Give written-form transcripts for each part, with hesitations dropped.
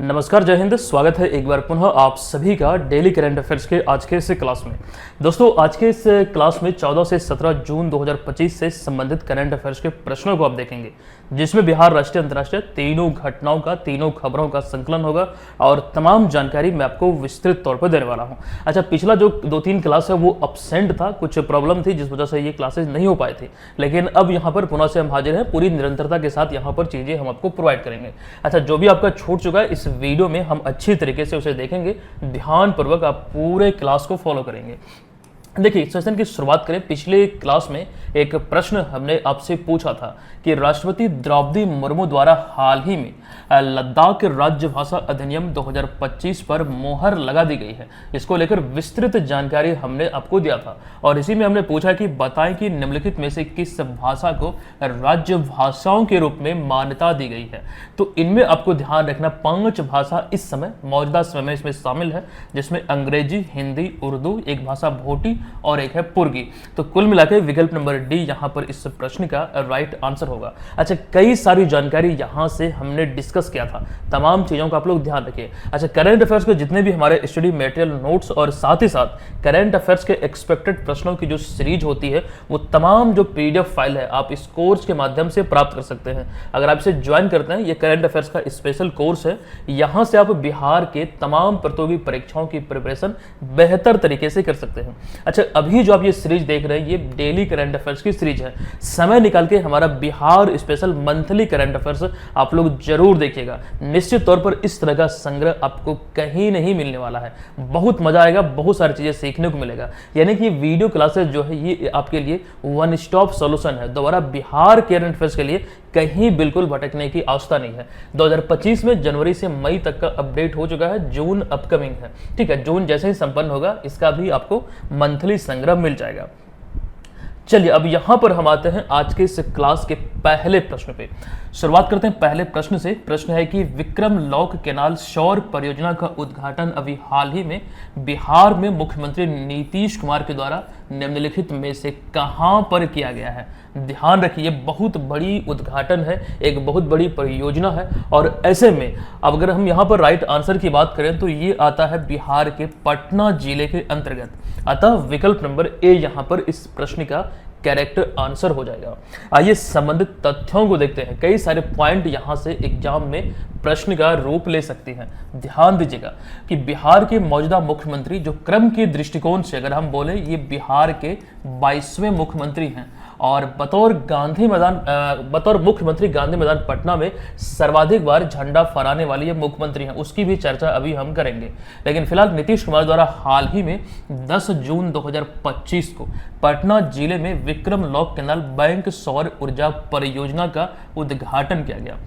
नमस्कार, जय हिंद। स्वागत है एक बार पुनः आप सभी का डेली करंट अफेयर्स के आज के इस क्लास में। दोस्तों, आज के इस क्लास में 14 से 17 जून 2025 से संबंधित करंट अफेयर्स के प्रश्नों को आप देखेंगे, जिसमें बिहार, राष्ट्रीय, अंतर्राष्ट्रीय तीनों घटनाओं का, तीनों खबरों का संकलन होगा और तमाम जानकारी मैं आपको विस्तृत तौर पर देने वाला हूं। अच्छा, पिछला जो 2-3 क्लास है वो अपसेंट था, कुछ प्रॉब्लम थी जिस वजह से ये क्लासेज नहीं हो पाए थे, लेकिन अब यहाँ पर पुनः से हम हाजिर हैं पूरी निरंतरता के साथ। यहाँ पर चीजें हम आपको प्रोवाइड करेंगे। अच्छा, जो भी आपका छूट चुका है इस वीडियो में हम अच्छी तरीके से उसे देखेंगे, ध्यानपूर्वक आप पूरे क्लास को फॉलो करेंगे। देखिए, सेशन की शुरुआत करें। पिछले क्लास में एक प्रश्न हमने आपसे पूछा था कि राष्ट्रपति द्रौपदी मुर्मू द्वारा हाल ही में लद्दाख राजभाषा अधिनियम 2025 पर मोहर लगा दी गई है। इसको लेकर विस्तृत जानकारी हमने आपको दिया था और इसी में हमने पूछा कि बताएं कि निम्नलिखित में से किस भाषा को राज्य भाषाओं के रूप में मान्यता दी गई है। तो इनमें आपको ध्यान रखना 5 भाषा इस समय मौजूदा समय में इसमें शामिल है, जिसमें अंग्रेजी, हिंदी, उर्दू, एक भाषा भोटी और एक है पुर्गी। तो कुल मिलाकर विकल्प नंबर डी यहाँ पर इस प्रश्न का राइट आंसर होगा। अच्छा, कई सारी जानकारी यहाँ से हमने डिस्कस किया था, तमाम चीजों का आप लोग ध्यान रखिए। अच्छा, करंट अफेयर्स के जितने भी हमारे स्टडी मटेरियल, नोट्स और साथ ही साथ करंट अफेयर्स के एक्सपेक्टेड प्रश्नों की जो सीरीज होती है, वो तमाम जो पीडीएफ फाइल है आप इस कोर्स के माध्यम से प्राप्त कर सकते हैं। अगर आप इसे ज्वाइन करते हैं, ये करंट अफेयर्स का स्पेशल कोर्स है, यहाँ से आप बिहार के तमाम प्रतियोगी परीक्षाओं की प्रिपरेशन बेहतर तरीके से कर सकते हैं। अच्छा, अभी जो आप ये सीरीज देख रहे हैं, ये डेली करंट अफेयर्स की सीरीज है। समय निकाल के हमारा Bihar special monthly current affairs आप लोग जरूर देखिएगा। निश्चित तौर पर इस तरह का संग्रह आपको कहीं नहीं मिलने वाला है। बहुत मजा आएगा, बहुत सारी चीजें सीखने को मिलेगा। यानी कि वीडियो क्लासेस जो है ये आपके लिए वन स्टॉप सॉल्यूशन है। दोबारा बिहार करंट अफेयर्स के लिए कहीं बिल्कुल भटकने की आवश्यकता नहीं है। 2025 में जनवरी से मई तक का अपडेट हो चुका है, जून अपकमिंग है। ठीक है, जून जैसे ही संपन्न होगा इसका भी आपको मंथली संग्रह मिल जाएगा। चलिए, अब यहां पर हम आते हैं आज के इस क्लास के पहले प्रश्न पे। शुरुआत करते हैं पहले प्रश्न से। प्रश्न है कि विक्रम लॉक केनाल सौर परियोजना का उद्घाटन अभी हाल ही में बिहार में मुख्यमंत्री नीतीश कुमार के द्वारा निम्नलिखित में से कहां पर किया गया है। ध्यान रखिए, बहुत बड़ी उद्घाटन है, एक बहुत बड़ी परियोजना है और ऐसे में अब अगर हम यहाँ पर राइट आंसर की बात करें तो ये आता है बिहार के पटना जिले के अंतर्गत। अतः विकल्प नंबर ए यहाँ पर इस प्रश्न का कैरेक्टर आंसर हो जाएगा। आइए संबंधित तथ्यों को देखते हैं। कई सारे पॉइंट यहां से एग्जाम में प्रश्न का रूप ले सकती हैं। ध्यान दीजिएगा कि बिहार के मौजूदा मुख्यमंत्री जो क्रम के दृष्टिकोण से अगर हम बोले, ये बिहार के 22वें मुख्यमंत्री हैं और बतौर मुख्यमंत्री गांधी मैदान पटना में सर्वाधिक बार झंडा फहराने वाले ये मुख्यमंत्री हैं। उसकी भी चर्चा अभी हम करेंगे, लेकिन फिलहाल नीतीश कुमार द्वारा हाल ही में 10 जून 2025 को पटना जिले में विक्रम लॉक केनाल बैंक सौर ऊर्जा परियोजना का उद्घाटन किया गया।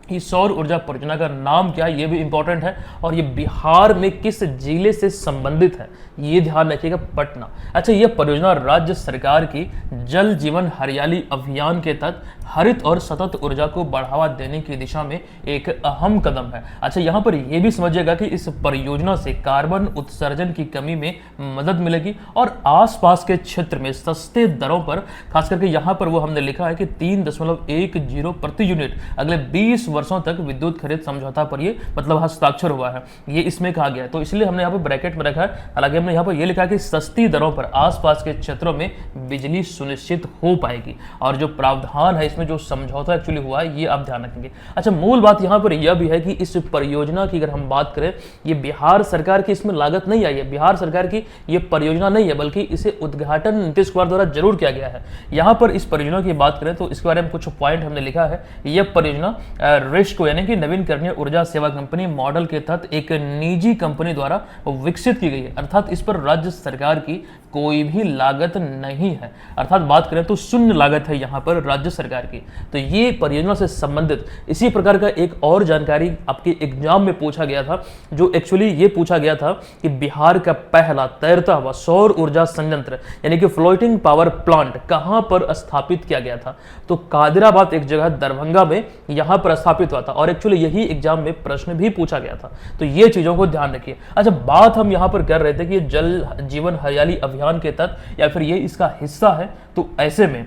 इस सौर ऊर्जा परियोजना का नाम क्या है, ये भी इंपॉर्टेंट है और ये बिहार में किस जिले से संबंधित है, ये ध्यान रखिएगा, पटना। अच्छा, ये परियोजना राज्य सरकार की जल जीवन हरियाली अभियान के तहत हरित और सतत ऊर्जा को बढ़ावा देने की दिशा में एक अहम कदम है। अच्छा, यहाँ पर यह भी समझिएगा कि इस परियोजना से कार्बन उत्सर्जन की कमी में मदद मिलेगी और आसपास के क्षेत्र में सस्ते दरों पर, खास करके यहाँ पर वो हमने लिखा है कि 3.10 प्रति यूनिट अगले 20 वर्षों तक विद्युत खरीद समझौता पर ये मतलब हस्ताक्षर हुआ है, ये इसमें कहा गया है। तो इसलिए हमने यहाँ पर ब्रैकेट में रखा है। हालांकि हमने यहाँ पर यह लिखा है कि सस्ती दरों पर आसपास के क्षेत्रों में बिजली सुनिश्चित हो पाएगी और जो प्रावधान है इसमें जो समझौता एक्चुअली हुआ है ये आप ध्यान रखेंगे। अच्छा, मूल बात यहाँ पर यह भी है कि इस परियोजना की अगर हम बात करें, ये बिहार सरकार की इसमें लागत नहीं आई है, बिहार सरकार की ये परियोजना नहीं है, बल्कि इसे उद्घाटन नीतीश कुमार द्वारा जरूर किया गया है। यहाँ पर इस परियोजना की बात करें तो इसके बारे में कुछ पॉइंट हमने लिखा है। यह परियोजना रेस्को यानी कि नवीनकरणीय ऊर्जा सेवा कंपनी मॉडल के तहत एक निजी कंपनी द्वारा विकसित की गई है, अर्थात इस पर राज्य सरकार की कोई भी लागत नहीं है, अर्थात बात करें तो शून्य लागत है यहाँ पर राज्य सरकार की। तो ये परियोजना से संबंधित इसी प्रकार का एक और जानकारी आपके एग्जाम में पूछा गया था, जो एक्चुअली ये पूछा गया था कि बिहार का पहला तैरता हुआ सौर ऊर्जा संयंत्र यानी कि फ्लोटिंग पावर प्लांट कहां पर स्थापित किया गया था। तो कादिराबाद एक जगह दरभंगा में यहां पर स्थापित हुआ था और एक्चुअली यही एग्जाम में प्रश्न भी पूछा गया था। तो ये चीजों को ध्यान रखिए। अच्छा, बात हम यहां पर कर रहे थे कि जल जीवन हरियाली अभियान के तहत या फिर ये इसका हिस्सा है, तो ऐसे में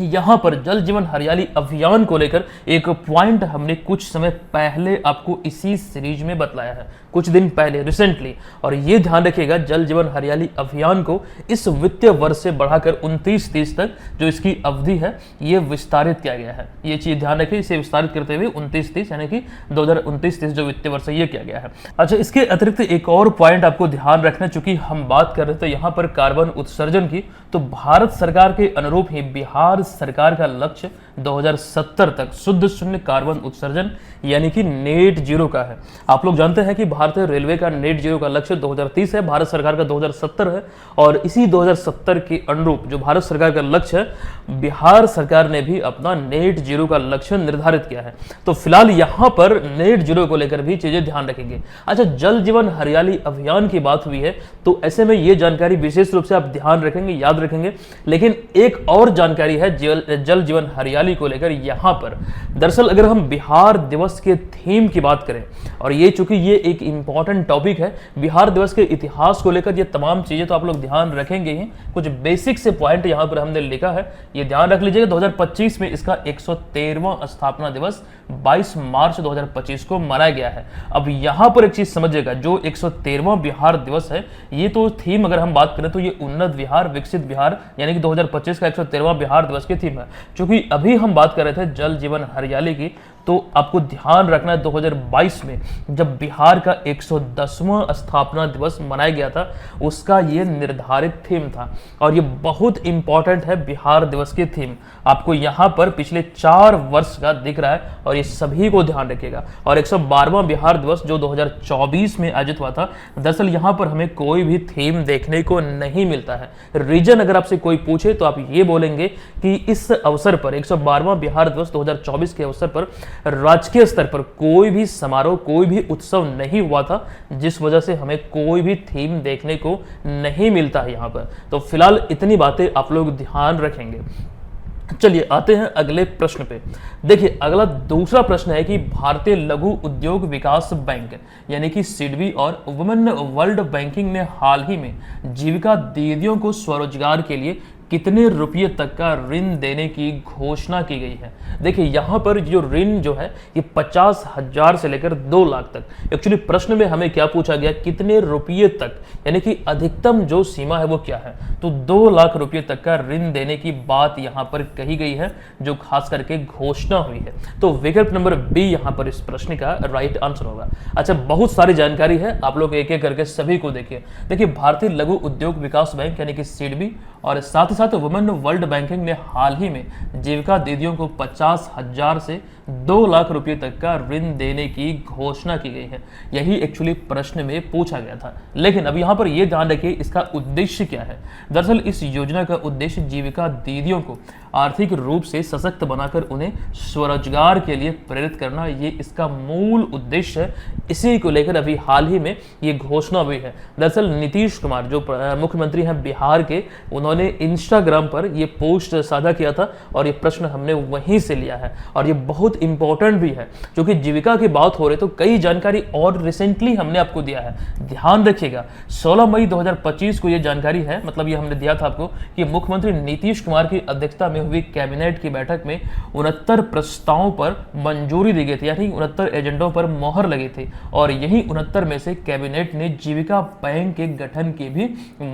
यहाँ पर जल जीवन हरियाली अभियान को लेकर एक पॉइंट हमने कुछ समय पहले आपको इसी सीरीज में बतलाया है, कुछ दिन पहले रिसेंटली। और ये ध्यान रखिएगा, जल जीवन हरियाली अभियान को इस वित्तीय वर्ष से बढ़ाकर 29-30 तक जो इसकी अवधि है ये विस्तारित किया गया है। ये चीज ध्यान रखिए, इसे विस्तारित करते हुए 29-30 यानी कि 2029-30 जो वित्तीय वर्ष है ये किया गया है। अच्छा, इसके अतिरिक्त एक और पॉइंट आपको ध्यान रखना, चूंकि हम बात कर रहे थे यहाँ पर कार्बन उत्सर्जन की, तो भारत सरकार के अनुरूप ही बिहार सरकार का लक्ष्य 2070 तक शुद्ध शून्य कार्बन उत्सर्जन यानी कि नेट जीरो का है। आप लोग जानते हैं कि भारतीय रेलवे का नेट जीरो का लक्ष्य 2030 है, भारत सरकार का 2070 है। और इसी 2070 के अनुरूप जो भारत सरकार का लक्ष्य है, बिहार सरकार ने भी अपना नेट जीरो का लक्ष्य निर्धारित किया है। तो फिलहाल यहाँ पर नेट जीरो को लेकर भी चीजें ध्यान रखेंगे। अच्छा, जल जीवन हरियाली अभियान की बात हुई है तो ऐसे में ये जानकारी विशेष रूप से आप ध्यान रखेंगे, याद रखेंगे। लेकिन एक और जानकारी है जल जीवन हरियाली को लेकर यहाँ पर। दरअसल अगर हम बिहार दिवस के थीम की बात करें, और ये चूंकि ये एक इंपॉर्टेंट टॉपिक है, बिहार दिवस के इतिहास को लेकर ये तमाम चीजें तो आप लोग ध्यान रखेंगे ही। कुछ बेसिक से पॉइंट यहाँ पर हमने लिखा है, ये ध्यान रख लीजिएगा। 2025 में इसका 113वां स्थापना दिवस 22 मार्च 2025 को मनाया गया है। अब यहाँ पर एक चीज समझिएगा, जो 113वां बिहार दिवस है, ये तो थीम अगर हम बात करें तो ये उन्नत बिहार विकसित बिहार यानी कि 2025 का 113वां बिहार दिवस की थीम है। क्योंकि अभी हम बात कर रहे थे जल जीवन हरियाली की, तो आपको ध्यान रखना है 2022 में जब बिहार का 110वां स्थापना दिवस मनाया गया था, उसका ये निर्धारित थीम था। और ये बहुत इंपॉर्टेंट है बिहार दिवस की थीम, आपको यहाँ पर पिछले 4 वर्ष का दिख रहा है और ये सभी को ध्यान रखिएगा। और 112वां बिहार दिवस जो 2024 में आयोजित हुआ था, दरअसल यहाँ पर हमें कोई भी थीम देखने को नहीं मिलता है। रीजन अगर आपसे कोई पूछे तो आप ये बोलेंगे कि इस अवसर पर 112वां बिहार दिवस 2024 के अवसर पर राजकीय स्तर पर कोई भी समारोह, कोई भी उत्सव नहीं हुआ था, जिस वजह से हमें कोई भी थीम देखने को नहीं मिलता है यहाँ पर। तो फिलहाल इतनी बातें आप लोग ध्यान रखेंगे। चलिए आते हैं अगले प्रश्न पे। देखिए, अगला दूसरा प्रश्न है कि भारतीय लघु उद्योग विकास बैंक यानी कि सिडबी और वुमेन वर्ल्ड बैंकिंग ने हाल ही में जीविका दीदियों को स्वरोजगार के लिए कितने रुपये तक का ऋण देने की घोषणा की गई है। देखिए, यहाँ पर जो ऋण जो है ये 50,000 से लेकर 2 लाख तक। एक्चुअली प्रश्न में हमें क्या पूछा गया, कितने रुपये तक, यानी कि अधिकतम जो सीमा है वो क्या है, तो 2 लाख रुपये तक का ऋण देने की बात यहाँ पर कही गई है, जो खास करके घोषणा हुई है। तो विकल्प नंबर बी यहाँ पर इस प्रश्न का राइट आंसर होगा। अच्छा, बहुत सारी जानकारी है, आप लोग एक एक करके सभी को देखिए। देखिए, भारतीय लघु उद्योग विकास बैंक यानी कि सिडबी और साथ ही साथ वुमेन वर्ल्ड बैंकिंग ने हाल ही में जीविका दीदियों को 50,000 से 2 लाख रुपए तक का ऋण देने की घोषणा की गई है। यही एक्चुअली प्रश्न में पूछा गया था। लेकिन अब यहाँ पर यह ध्यान रखिए इसका उद्देश्य क्या है। दरअसल इस योजना का उद्देश्य जीविका दीदियों को आर्थिक रूप से सशक्त बनाकर उन्हें स्वरोजगार के लिए प्रेरित करना, ये इसका मूल उद्देश्य है। इसी को लेकर अभी हाल ही में ये घोषणा हुई है। दरअसल नीतीश कुमार जो मुख्यमंत्री हैं बिहार के, उन्होंने इंस्टाग्राम पर ये पोस्ट साझा किया था और ये प्रश्न हमने वहीं से लिया है। और ये बहुत इंपॉर्टेंट भी है, क्योंकि जीविका की बात हो रही तो कई जानकारी और रिसेंटली हमने आपको दिया है। ध्यान रखिएगा, 16 मई 2025 को ये जानकारी है, मतलब ये हमने दिया था आपको कि मुख्यमंत्री नीतीश कुमार की अध्यक्षता में हुई कैबिनेट की बैठक में 69 प्रस्तावों पर मंजूरी दी गई थी, यानी 69 एजेंडों पर मोहर लगी थी। और यही 69 में से कैबिनेट ने जीविका बैंक के गठन की भी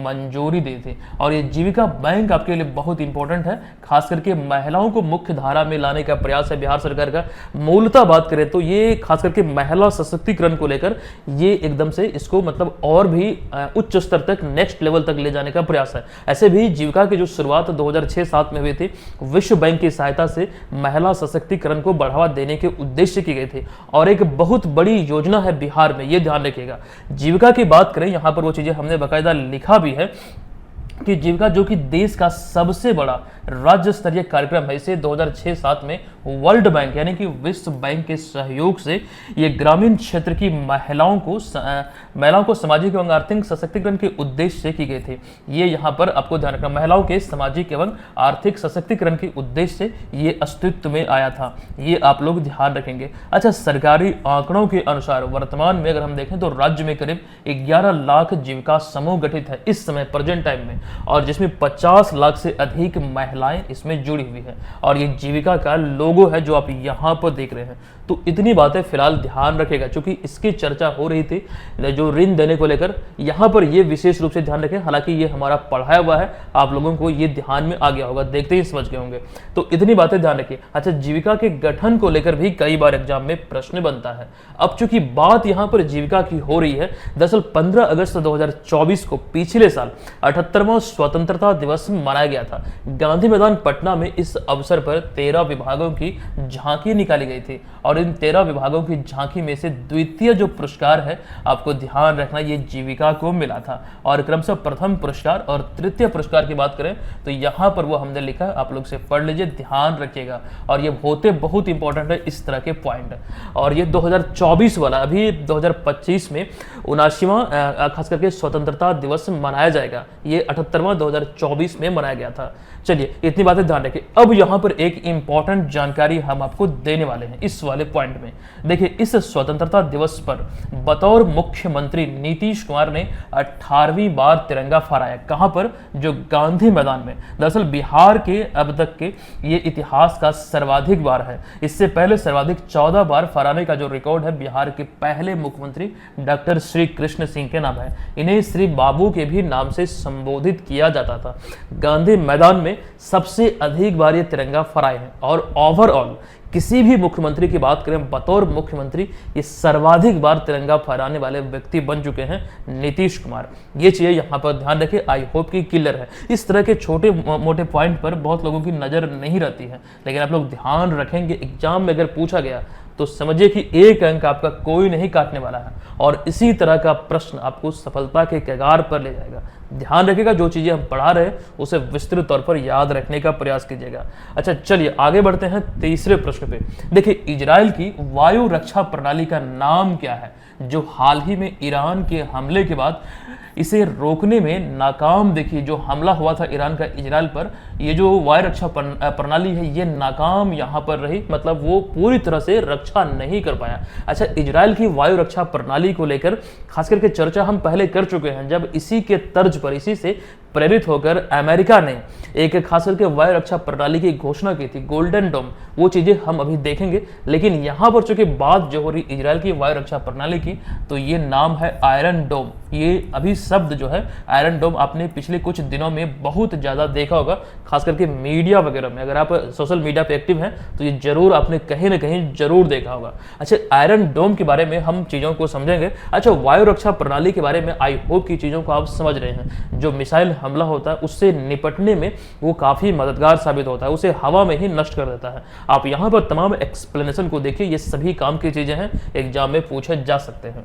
मंजूरी दी थी। और ये जीविका बैंक आपके लिए बहुत इंपॉर्टेंट है, खास करके महिलाओं को मुख्य धारा में लाने का प्रयास है बिहार सरकार का। मूलतः बात करें तो ये खास करके महिला सशक्तिकरण को लेकर ये एकदम से इसको मतलब और भी उच्च स्तर तक, नेक्स्ट लेवल तक ले जाने का प्रयास है। ऐसे भी जीविका की जो शुरुआत 2006-07 में हुई थी, विश्व बैंक की सहायता से महिला सशक्तिकरण को बढ़ावा देने के उद्देश्य की गई थी और एक बहुत बड़ी योजना है बिहार में, ये ध्यान रखिएगा। जीविका की बात करें, यहां पर वो चीजें हमने बाकायदा लिखा भी है कि जीविका जो कि देश का सबसे बड़ा राज्य स्तरीय कार्यक्रम है, इसे 2006-07 में वर्ल्ड बैंक यानी कि विश्व बैंक के सहयोग से ये ग्रामीण क्षेत्र की महिलाओं को सामाजिक एवं आर्थिक सशक्तिकरण के उद्देश्य से की गई थी। ये यहाँ पर आपको ध्यान रखना, महिलाओं के सामाजिक एवं आर्थिक सशक्तिकरण के उद्देश्य से ये अस्तित्व में आया था, ये आप लोग ध्यान रखेंगे। अच्छा, सरकारी आंकड़ों के अनुसार वर्तमान में अगर हम देखें तो राज्य में करीब 11 लाख जीविका समूह गठित है इस समय प्रेजेंट टाइम में, और जिसमें 50 लाख से अधिक महिलाएं इसमें जुड़ी हुई हैं और ये जीविका का लोगो है जो आप यहाँ पर देख रहे हैं। तो इतनी बातें फिलहाल ध्यान रखेगा, क्योंकि इसकी चर्चा हो रही थी जो ऋण देने को लेकर, यहाँ पर ये विशेष रूप से ध्यान रखें। हालांकि ये हमारा पढ़ाया हुआ है, आप लोगों को ये ध्यान में आ गया होगा, देखते ही समझ गए होंगे। तो इतनी बातें ध्यान रखिए। अच्छा, जीविका के गठन को लेकर भी कई बार एग्जाम में प्रश्न बनता है। अब चूंकि बात यहाँ पर जीविका की हो रही है, दरअसल 15 अगस्त 2024 को पिछले साल 78वां स्वतंत्रता दिवस मनाया गया था। गांधी मैदान पटना में इस अवसर पर 13 विभागों की झांकी निकाली गई थी और इन 13 विभागों की झांकी में से द्वितीय जो पुरस्कार है, आपको ध्यान रखना, ये जीविका को मिला था। और क्रमशः प्रथम पुरस्कार और तृतीय पुरस्कार की बात करें तो यहाँ पर वो हमने लिखा है, आप लोग से पढ़ लीजिए, ध्यान रखिएगा। और ये होते बहुत इंपॉर्टेंट है इस तरह के पॉइंट। और ये 2024 वाला, अभी 2025 में 79वां खास करके स्वतंत्रता दिवस मनाया जाएगा। ये 78वां 2024 में मनाया गया था। चलिए, इतनी बातें ध्यान रखिए। अब यहाँ पर एक इंपॉर्टेंट जानकारी हम आपको देने वाले हैं इस वाले पॉइंट में। देखिए, इस स्वतंत्रता दिवस पर बतौर मुख्यमंत्री नीतीश कुमार ने 18वीं बार तिरंगा फहराया। कहां पर? जो गांधी मैदान में। दरअसल बिहार के अब तक के ये इतिहास का सर्वाधिक बार है। इससे पहले सर्वाधिक 14 बार फहराने का जो रिकॉर्ड है बिहार के पहले मुख्यमंत्री डॉक्टर श्री कृष्ण सिंह के नाम है। इन्हें श्री बाबू के भी नाम से संबोधित किया जाता था। गांधी मैदान में सबसे अधिक बार ये तिरंगा फहराए हैं और ओवरऑल किसी भी मुख्यमंत्री की बात करें, बतौर मुख्यमंत्री ये सर्वाधिक बार तिरंगा फहराने वाले व्यक्ति बन चुके हैं नीतीश कुमार। ये चीजें यहाँ पर ध्यान रखें, आई होप कि क्लियर है। इस तरह के छोटे मोटे पॉइंट पर बहुत लोगों की नजर नहीं रहती है, लेकिन आप लोग ध्यान रखेंगे, एग्जाम में अगर पूछा गया तो समझिए कि एक अंक आपका कोई नहीं काटने वाला है और इसी तरह का प्रश्न आपको सफलता के कगार पर ले जाएगा। ध्यान रखिएगा, जो चीजें हम पढ़ा रहे हैं उसे विस्तृत तौर पर याद रखने का प्रयास कीजिएगा। अच्छा, चलिए आगे बढ़ते हैं तीसरे प्रश्न पे। देखिए, इजराइल की वायु रक्षा प्रणाली का नाम क्या है, जो हाल ही में ईरान के हमले के बाद इसे रोकने में नाकाम। देखिए, जो हमला हुआ था ईरान का इजराइल पर, ये जो वायु रक्षा प्रणाली है ये नाकाम यहाँ पर रही, मतलब वो पूरी तरह से रक्षा नहीं कर पाया। अच्छा, इजराइल की वायु रक्षा प्रणाली को लेकर खास करके चर्चा हम पहले कर चुके हैं, जब इसी के तर्ज पर, इसी से प्रेरित होकर अमेरिका ने एक खास करके वायु रक्षा प्रणाली की घोषणा की थी, गोल्डन डोम। वो चीजें हम अभी देखेंगे, लेकिन यहाँ पर चूंकि बात जो हो रही इजराइल की वायु रक्षा प्रणाली की, तो ये नाम है आयरन डोम। ये अभी शब्द जो है आयरन डोम आपने पिछले कुछ दिनों में बहुत ज्यादा देखा होगा, खास करके मीडिया वगैरह में। अगर आप सोशल मीडिया पे एक्टिव हैं तो ये जरूर आपने कहीं ना कहीं जरूर देखा होगा। अच्छा, आयरन डोम के बारे में हम चीजों को समझेंगे। अच्छा, वायु रक्षा प्रणाली के बारे में आई होप की चीजों को आप समझ रहे हैं। जो मिसाइल हमला होता है उससे निपटने में वो काफी मददगार साबित होता है, उसे हवा में ही नष्ट कर देता है। आप यहाँ पर तमाम एक्सप्लेनेशन को देखिए, ये सभी काम की चीजें हैं, एग्जाम में पूछे जा सकते हैं।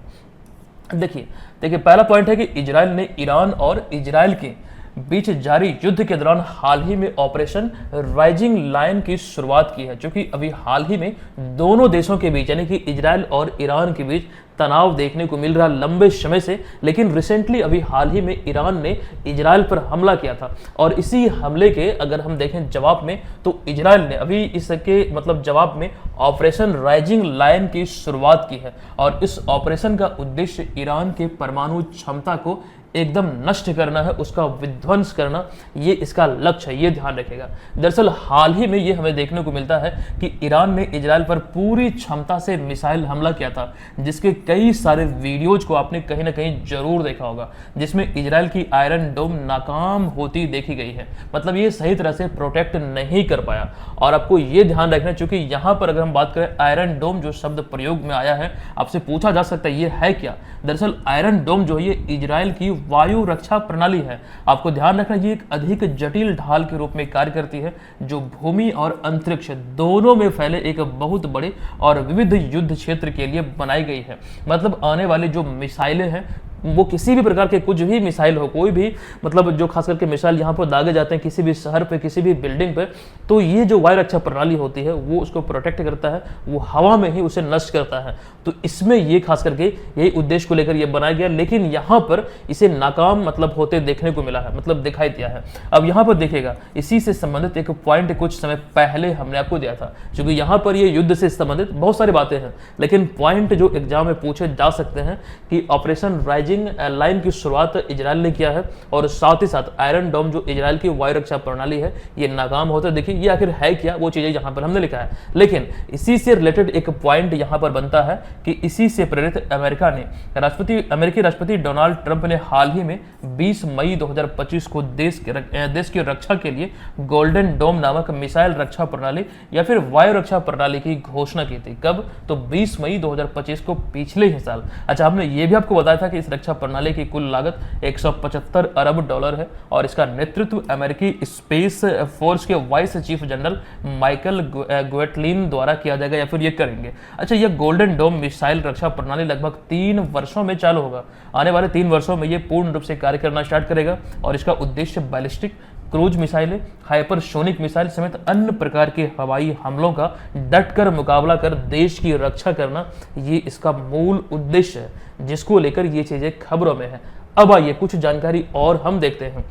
देखिए पहला पॉइंट है कि इजराइल ने ईरान और इजराइल के बीच जारी युद्ध के दौरान हाल ही में ऑपरेशन राइजिंग लायन की शुरुआत की है, क्योंकि अभी हाल ही में दोनों देशों के बीच यानी कि इजराइल और ईरान के बीच तनाव देखने को मिल रहा लंबे समय से। लेकिन रिसेंटली अभी हाल ही में ईरान ने इजराइल पर हमला किया था और इसी हमले के अगर हम देखें जवाब में, तो इजराइल ने अभी इसके मतलब जवाब में ऑपरेशन राइजिंग लायन की शुरुआत की है और इस ऑपरेशन का उद्देश्य ईरान के परमाणु क्षमता को एकदम नष्ट करना है, उसका विध्वंस करना, ये इसका लक्ष्य है, ये ध्यान रखेगा। दरअसल हाल ही में ये हमें देखने को मिलता है कि ईरान ने इजराइल पर पूरी क्षमता से मिसाइल हमला किया था, जिसके कई सारे वीडियोज को आपने कहीं ना कहीं जरूर देखा होगा, जिसमें इजराइल की आयरन डोम नाकाम होती देखी गई है। मतलब ये सही तरह से प्रोटेक्ट नहीं कर पाया। और आपको ये ध्यान रखना, चूंकि यहाँ पर अगर हम बात करें आयरन डोम जो शब्द प्रयोग में आया है, आपसे पूछा जा सकता है ये है क्या। दरअसल आयरन डोम जो है ये इजराइल की वायु रक्षा प्रणाली है। आपको ध्यान रखना, ये एक अधिक जटिल ढाल के रूप में कार्य करती है, जो भूमि और अंतरिक्ष दोनों में फैले एक बहुत बड़े और विविध युद्ध क्षेत्र के लिए बनाई गई है। मतलब आने वाली जो मिसाइलें हैं वो किसी भी प्रकार के कुछ भी मिसाइल हो, कोई भी मतलब जो खास करके मिसाइल यहाँ पर दागे जाते हैं किसी भी शहर पे, किसी भी बिल्डिंग पे, तो ये जो वायु रक्षा प्रणाली होती है वो उसको प्रोटेक्ट करता है, वो हवा में ही उसे नष्ट करता है। तो इसमें ये खास करके यही उद्देश्य को लेकर ये बनाया गया, लेकिन यहाँ पर इसे नाकाम मतलब होते देखने को मिला है, मतलब दिखाई दिया है। अब यहाँ पर देखिएगा, इसी से संबंधित एक पॉइंट कुछ समय पहले हमने आपको दिया था, क्योंकि यहाँ पर ये युद्ध से संबंधित बहुत सारी बातें हैं, लेकिन पॉइंट जो एग्जाम में पूछे जा सकते हैं कि ऑपरेशन राइजिंग लाइन की शुरुआत इजराइल ने किया है और साथ ही साथ आयरन डोम जो इजराइल की वायु रक्षा प्रणाली है ये नाकाम होता है। देखिए ये आखिर है क्या, वो चीजें यहाँ पर हमने लिखा है, लेकिन इसी से रिलेटेड एक पॉइंट यहाँ पर बनता है कि इसी से प्रेरित अमेरिकी राष्ट्रपति डोनाल्ड ट्रंप ने हाल ही में 20 मई 2025 को देश की रक्षा के लिए गोल्डन डोम नामक मिसाइल रक्षा प्रणाली या फिर वायु रक्षा प्रणाली की घोषणा की थी। कब? तो 20 मई 2025 को, पिछले ही साल। अच्छा, हमने ये भी आपको बताया था कि इस रक्षा प्रणाली की कुल लागत 175 अरब डॉलर है और इसका नेतृत्व अमेरिकी स्पेस फोर्स के वाइस चीफ जनरल माइकल ग्वेटलिन द्वारा किया जाएगा या फिर ये करेंगे। अच्छा, यह गोल्डन डोम मिसाइल रक्षा प्रणाली लगभग 3 वर्षों में चालू होगा। आने वाले 3 वर्षों में ये पूर्ण रूप से कार्य करना स्टार्ट करेगा और इसका उद्देश्य बैलिस्टिक, क्रूज मिसाइलें, हाइपरसोनिक मिसाइल समेत अन्य प्रकार के हवाई हमलों का डटकर मुकाबला कर देश की रक्षा करना, ये इसका मूल उद्देश्य है, जिसको लेकर ये चीजें खबरों में है। अब आइए कुछ जानकारी और हम देखते हैं।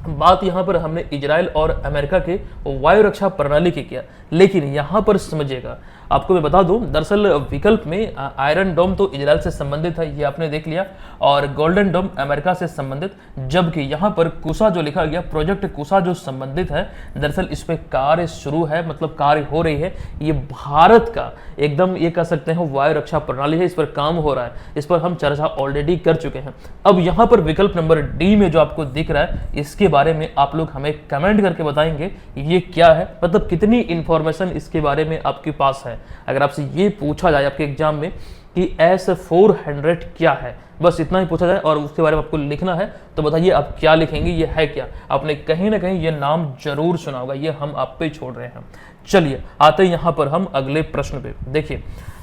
बात यहाँ पर हमने इजराइल और अमेरिका के वायु रक्षा प्रणाली की किया, लेकिन यहाँ पर समझिएगा, आपको मैं बता दूं, दरअसल विकल्प में आयरन डोम तो इजराइल से संबंधित है, ये आपने देख लिया, और गोल्डन डोम अमेरिका से संबंधित, जबकि यहाँ पर कुसा जो लिखा गया, प्रोजेक्ट कुसा जो संबंधित है, दरअसल इस पे कार्य शुरू है, मतलब कार्य हो रही है। ये भारत का एकदम ये कह सकते हैं वायु रक्षा प्रणाली है, इस पर काम हो रहा है, इस पर हम चर्चा ऑलरेडी कर चुके हैं। अब यहाँ पर विकल्प नंबर डी में जो आपको दिख रहा है, इसके बारे में आप लोग हमें कमेंट करके बताएंगे ये क्या है, मतलब कितनी इंफॉर्मेशन इसके बारे में आपके पास है। अगर आपसे ये पूछा जाए आपके एग्जाम में कि S-400 क्या है, बस इतना ही पूछा जाए और उसके बारे में आपको लिखना है, तो बताइए आप क्या लिखेंगे, ये है क्या? आपने कहीं ना कहीं ये नाम जरूर सुना होगा, ये हम आप पे छोड़ रहे हैं। चलिए आते हैं यहाँ पर हम अगले प्रश्न पे। देखिए,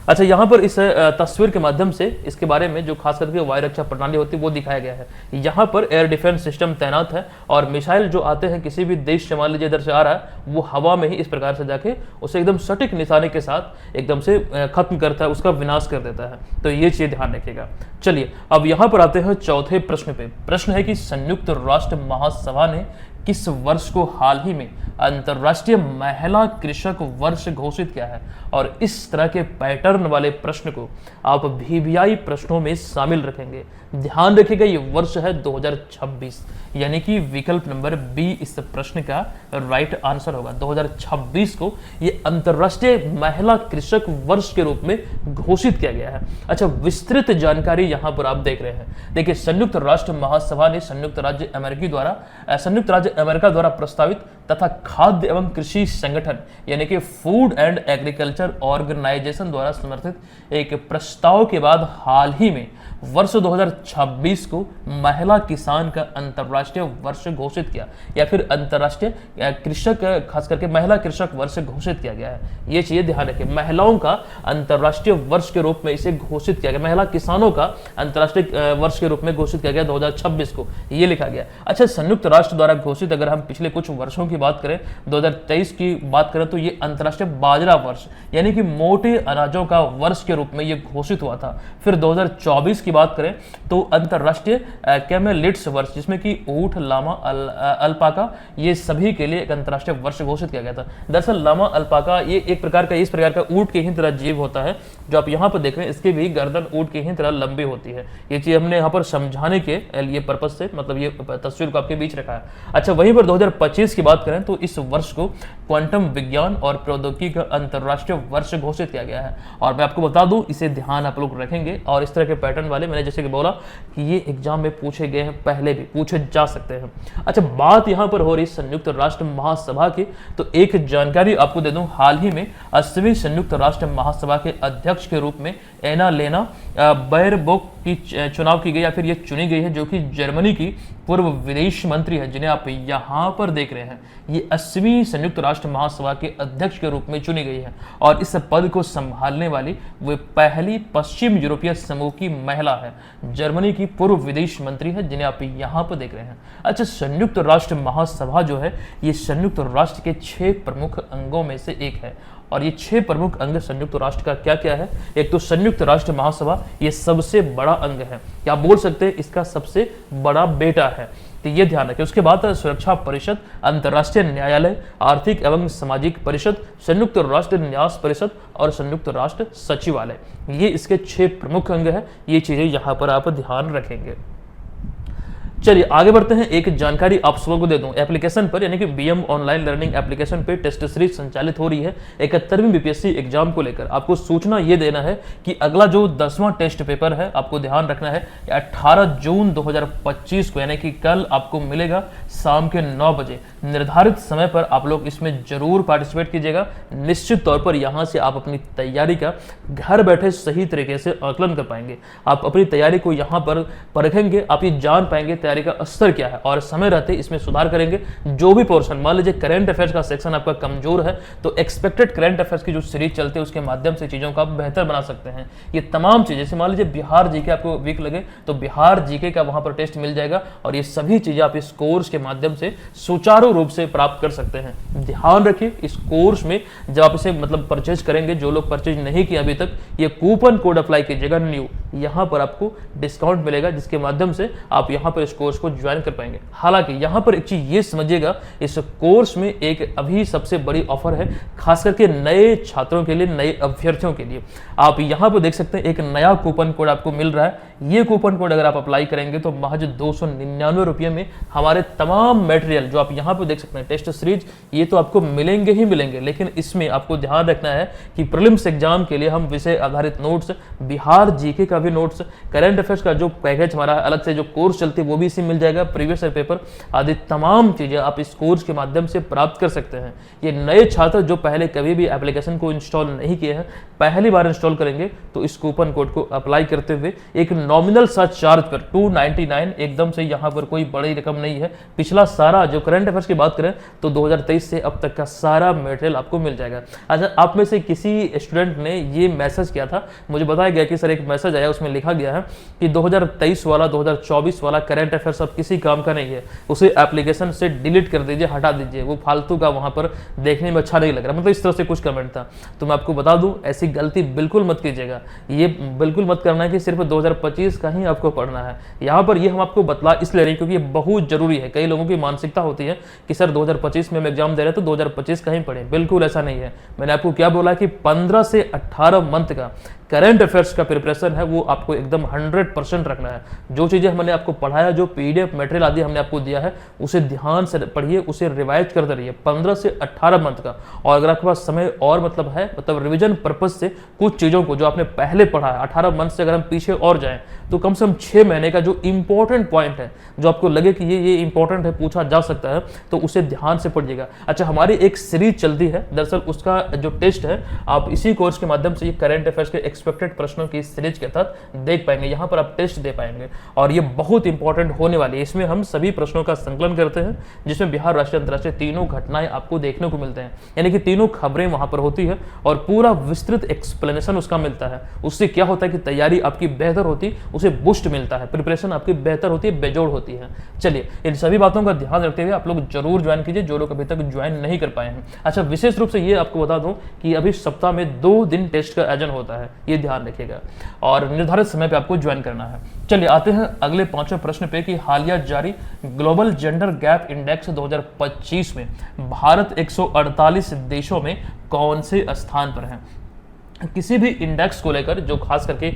अच्छा, यहाँ पर इस तस्वीर के माध्यम से इसके बारे में जो खास करके वायु रक्षा प्रणाली होती है वो दिखाया गया है। यहाँ पर एयर डिफेंस सिस्टम तैनात है और मिसाइल जो आते हैं किसी भी देश से, मान लीजिए इधर से आ रहा है, वो हवा में ही इस प्रकार से जाके उसे एकदम सटीक निशाने के साथ एकदम से खत्म करता है, उसका विनाश कर देता है। तो ये चीज ध्यान रखिएगा। चलिए अब यहाँ पर आते हैं चौथे प्रश्न पे। प्रश्न है कि संयुक्त राष्ट्र महासभा ने किस वर्ष को हाल ही में अंतर्राष्ट्रीय महिला कृषक वर्ष घोषित किया है? और इस तरह के पैटर्न वाले प्रश्न को आप VVI प्रश्नों में शामिल रखेंगे। ध्यान रखिएगा, ये वर्ष है 2026, यानी कि विकल्प नंबर बी इस प्रश्न का राइट आंसर होगा। 2026 को ये अंतर्राष्ट्रीय महिला कृषक वर्ष के रूप में घोषित किया गया है। अच्छा, विस्तृत जानकारी यहाँ पर आप देख रहे हैं। देखिए, संयुक्त राष्ट्र महासभा ने संयुक्त राज्य अमेरिका द्वारा प्रस्तावित तथा खाद्य एवं कृषि संगठन यानी कि फूड एंड एग्रीकल्चर ऑर्गेनाइजेशन द्वारा समर्थित एक प्रस्ताव के बाद हाल ही में वर्ष 2026 को महिला किसान का अंतर्राष्ट्रीय वर्ष घोषित किया, या फिर अंतर्राष्ट्रीय कृषक, खास करके महिला कृषक वर्ष घोषित किया गया है। ये चीजें ध्यान रखें, महिलाओं का अंतर्राष्ट्रीय वर्ष के रूप में इसे घोषित किया गया, महिला किसानों का अंतर्राष्ट्रीय वर्ष के रूप में घोषित किया गया 2026 को, ये लिखा गया। अच्छा, संयुक्त राष्ट्र द्वारा घोषित, अगर हम पिछले कुछ वर्षों की बात करें, 2023 की बात करें, तो ये अंतर्राष्ट्रीय बाजरा वर्ष यानी कि मोटे अनाजों का वर्ष के रूप में ये घोषित हुआ था। फिर 2024 की बात करें तो अंतर्राष्ट्रीय कैमेलिड्स वर्ष, जिसमें कि ऊंट, लामा, अल्पाका, ये सभी के लिए एक अंतर्राष्ट्रीय वर्ष घोषित किया गया था। दरअसल लामा, अल्पाका ये एक प्रकार का, इस प्रकार का ऊंट के ही तरह जीव होता है, जो आप यहाँ पर देख रहे हैं, इसकी भी गर्दन ऊंट की ही तरह लंबी होती है। ये चीज हमने यहाँ पर समझाने के लिए पर्पज से, मतलब ये तस्वीर को आपके बीच रखा है। अच्छा, वहीं पर 2025 की बात करें तो इस वर्ष को क्वांटम विज्ञान और प्रौद्योगिकी का अंतर्राष्ट्रीय वर्ष घोषित किया गया है। और मैं आपको बता दूं, इसे ध्यान आप लोग रखेंगे, और इस तरह के पैटर्न वाले, मैंने जैसे कि बोला कि ये एग्जाम में पूछे गए हैं, पहले भी पूछे जा सकते हैं। अच्छा, बात यहां पर हो रही संयुक्त राष्ट्र महासभा की, तो एक जानकारी आपको दे दूं, हाल ही में 80वीं संयुक्त राष्ट्र महासभा के अध्यक्ष के रूप में एनालेना बैरबॉक की चुनाव की गई, या फिर ये चुनी गई है, जो कि जर्मनी की पूर्व विदेश मंत्री है, जिन्हें आप यहां पर देख रहे हैं। ये 80वीं संयुक्त राष्ट्र महासभा के अध्यक्ष के रूप में चुनी गई है, और इस पद को संभालने वाली वे पहली पश्चिम यूरोपीय समूह की महिला है। जर्मनी की पूर्व विदेश मंत्री है, जिन्हें आप यहां पर देख रहे हैं। अच्छा, संयुक्त राष्ट्र महासभा जो है, ये संयुक्त राष्ट्र के 6 प्रमुख अंगों में से एक है, और ये 6 प्रमुख अंग संयुक्त राष्ट्र का क्या क्या है? एक तो संयुक्त राष्ट्र महासभा, ये सबसे बड़ा अंग है, क्या बोल सकते हैं इसका सबसे बड़ा बेटा है, तो ये ध्यान रखें। उसके बाद सुरक्षा परिषद, अंतर्राष्ट्रीय न्यायालय, आर्थिक एवं सामाजिक परिषद, संयुक्त राष्ट्र न्यास परिषद और संयुक्त राष्ट्र सचिवालय, ये इसके 6 प्रमुख अंग है। ये चीजें यहाँ पर आप ध्यान रखेंगे। चलिए आगे बढ़ते हैं। एक जानकारी आप सबको को दे दूं, एप्लीकेशन पर यानी कि बीएम ऑनलाइन लर्निंग एप्लीकेशन पे टेस्ट सीरीज संचालित हो रही है 71वीं बीपीएससी एग्जाम को लेकर। आपको सूचना ये देना है कि अगला जो 10वां टेस्ट पेपर है, आपको ध्यान रखना है 18 जून 2025 को, यानी कि कल आपको मिलेगा शाम के 9 बजे निर्धारित समय पर। आप लोग इसमें जरूर पार्टिसिपेट कीजिएगा। निश्चित तौर पर यहाँ से आप अपनी तैयारी का घर बैठे सही तरीके से आकलन कर पाएंगे। आप अपनी तैयारी को यहाँ पर परखेंगे, आप ये जान पाएंगे तैयारी का स्तर क्या है और समय रहते इसमें सुधार करेंगे। जो भी पोर्शन, मान लीजिए करंट अफेयर्स का सेक्शन आपका कमजोर है, तो एक्सपेक्टेड करंट अफेयर्स की जो सीरीज चलती है उसके माध्यम से चीजों को आप बेहतर बना सकते हैं। ये तमाम चीजें, जैसे मान लीजिए बिहार जीके आपको वीक लगे तो बिहार जीके का वहां पर टेस्ट मिल जाएगा, और ये सभी चीजें आप इस कोर्स के माध्यम से सुचारू रूप से प्राप्त कर सकते हैं। ध्यान रखिए, इस कोर्स में जब आप इसे मतलब परचेज करेंगे, जो लोग परचेज नहीं किए अभी तक, ये कूपन कोड अप्लाई कीजिएगा न्यू, यहाँ पर आपको डिस्काउंट मिलेगा, जिसके माध्यम से आप यहाँ पर इस कोर्स को ज्वाइन कर पाएंगे। हालांकि यहाँ पर एक चीज ये समझिएगा, इस कोर्स में एक अभी सबसे बड़ी ऑफर है, खास करके नए छात्रों के लिए, नए अभ्यर्थियों के लिए। आप यहाँ पर देख सकते हैं एक नया कूपन कोड आपको मिल रहा है। ये कूपन कोड अगर आप अप्लाई करेंगे तो महज 299 रुपये में हमारे तमाम मटेरियल जो आप यहाँ पे देख सकते हैं टेस्ट सीरीज, ये तो आपको मिलेंगे ही मिलेंगे, लेकिन इसमें आपको ध्यान रखना है कि प्रीलिम्स एग्जाम के लिए हम विषय आधारित नोट्स, बिहार जीके का भी नोट्स, करंट अफेयर्स का जो पैकेज हमारा अलग से जो कोर्स चलती है वो भी इसी मिल जाएगा, प्रीवियस ईयर पेपर आदि तमाम चीजें आप इस कोर्स के माध्यम से प्राप्त कर सकते हैं। ये नए छात्र जो पहले कभी भी एप्लीकेशन को इंस्टॉल नहीं किए हैं, पहली बार इंस्टॉल करेंगे तो इस कूपन कोड को अप्लाई करते हुए एक नॉमिनल सा चार्ज पर 299, एकदम से यहाँ पर कोई बड़ी रकम नहीं है। पिछला सारा जो करंट अफेयर्स की बात करें तो 2023 से अब तक का सारा मटेरियल आपको मिल जाएगा। अच्छा, आप में से किसी स्टूडेंट ने ये मैसेज किया था, मुझे बताया गया कि सर एक मैसेज आया, उसमें लिखा गया है कि 2023 वाला 2024 वाला करंट अफेयर्स अब किसी काम का नहीं है, उसे एप्लीकेशन से डिलीट कर दीजिए, हटा दीजिए, वो फालतू का वहां पर देखने में अच्छा नहीं लग रहा, मतलब इस तरह से कुछ कमेंट था। तो मैं आपको बता दूं, ऐसी गलती बिल्कुल मत कीजिएगा। ये बिल्कुल मत करना है कि सिर्फ 2025 का ही आपको पढ़ना है। यहाँ पर ये हम आपको बतला इसलिए रहे क्योंकि ये बहुत जरूरी है। कई लोगों की मानसिकता होती है कि सर 2025 में हम एग्जाम दे रहे हैं तो 2025 का ही पढ़ें, बिल्कुल ऐसा नहीं है। मैंने आपको क्या बोला कि 15 से 18 मंथ का करंट अफेयर्स का प्रिपरेशन है वो आपको एकदम 100% रखना है। जो चीजें हमने आपको पढ़ाया, जो पीडीएफ मटेरियल आदि हमने आपको दिया है, उसे ध्यान से पढ़िए, उसे रिवाइज करते रहिए 15 से 18 मंथ का। और अगर आपके पास समय और मतलब रिवीजन पर्पज से कुछ चीजों को जो आपने पहले पढ़ा है 18 मंथ से अगर हम पीछे और जाएं तो कम से कम 6 महीने का जो इंपॉर्टेंट पॉइंट है, जो आपको लगे कि ये इंपॉर्टेंट है, पूछा जा सकता है, तो उसे ध्यान से पढ़िएगा। अच्छा, हमारी एक सीरीज चलती है, दरअसल उसका जो टेस्ट है आप इसी कोर्स के माध्यम से ये करंट अफेयर्स के एक्सपेक्टेड प्रश्नों की सीरीज के तहत देख पाएंगे। यहाँ पर आप टेस्ट दे पाएंगे और ये बहुत इंपॉर्टेंट होने वाली है। इसमें हम सभी प्रश्नों का संकलन करते हैं, जिसमें बिहार, राष्ट्रीय, अंतर्राष्ट्रीय तीनों घटनाएं आपको देखने को मिलते हैं, यानी कि तीनों खबरें वहां पर होती है और पूरा विस्तृत एक्सप्लेनेशन उसका मिलता है। उससे क्या होता है कि तैयारी आपकी बेहतर होती है, उसे बूस्ट मिलता है, प्रिपरेशन आपकी बेहतर होती है, बेजोड़ होती है। चलिए, इन सभी बातों का ध्यान रखते हुए आप लोग जरूर ज्वाइन कीजिए, जो लोग अभी तक ज्वाइन नहीं कर पाए हैं। अच्छा, विशेष रूप से ये आपको बता दूं कि अभी सप्ताह में 2 दिन टेस्ट का आयोजन होता है, ये ध्यान रखिएगा, और निर्धारित समय पे आपको ज्वाइन करना है। चलिए आते हैं अगले 5वें प्रश्न पे कि हालिया जारी ग्लोबल जेंडर गैप इंडेक्स 2025 में भारत 148 देशों में कौन से स्थान पर है। किसी भी इंडेक्स को लेकर जो खास करके